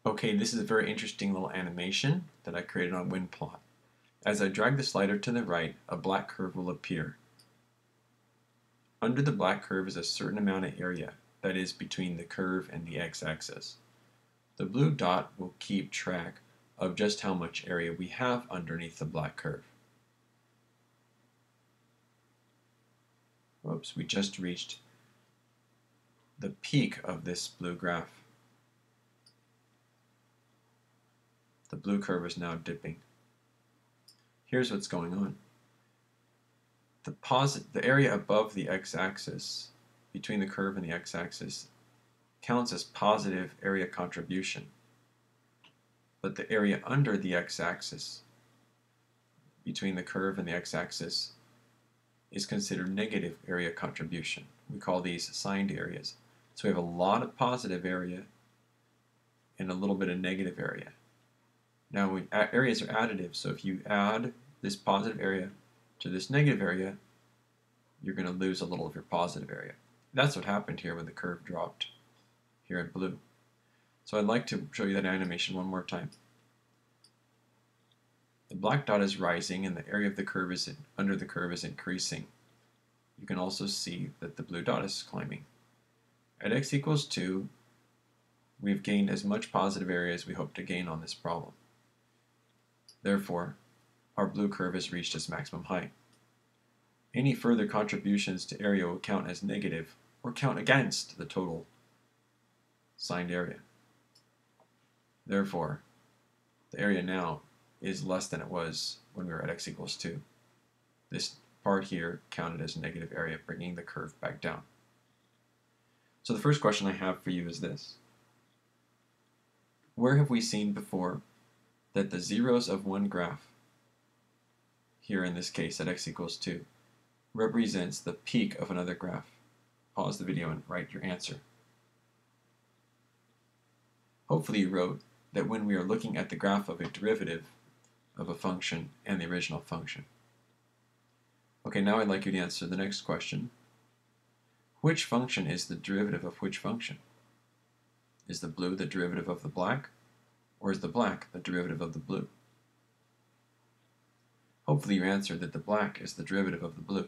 Okay, this is a very interesting little animation that I created on WinPlot. As I drag the slider to the right, a black curve will appear. Under the black curve is a certain amount of area, that is between the curve and the x-axis. The blue dot will keep track of just how much area we have underneath the black curve. Whoops, we just reached the peak of this blue graph. The blue curve is now dipping. Here's what's going on. The area above the x-axis, between the curve and the x-axis, counts as positive area contribution. But the area under the x-axis, between the curve and the x-axis, is considered negative area contribution. We call these signed areas. So we have a lot of positive area and a little bit of negative area. Now areas are additive, so if you add this positive area to this negative area, you're going to lose a little of your positive area. That's what happened here when the curve dropped here in blue. So I'd like to show you that animation one more time. The black dot is rising and the area of the curve under the curve is increasing. You can also see that the blue dot is climbing. At x equals 2, we've gained as much positive area as we hope to gain on this problem. Therefore, our blue curve has reached its maximum height. Any further contributions to area will count as negative or count against the total signed area. Therefore, the area now is less than it was when we were at x equals 2. This part here counted as negative area, bringing the curve back down. So the first question I have for you is this. Where have we seen before that the zeros of one graph, here in this case at x equals 2, represents the peak of another graph? Pause the video and write your answer. Hopefully you wrote that when we are looking at the graph of a derivative of a function and the original function. Okay, now I'd like you to answer the next question. Which function is the derivative of which function? Is the blue the derivative of the black, or is the black the derivative of the blue? Hopefully you answered that the black is the derivative of the blue.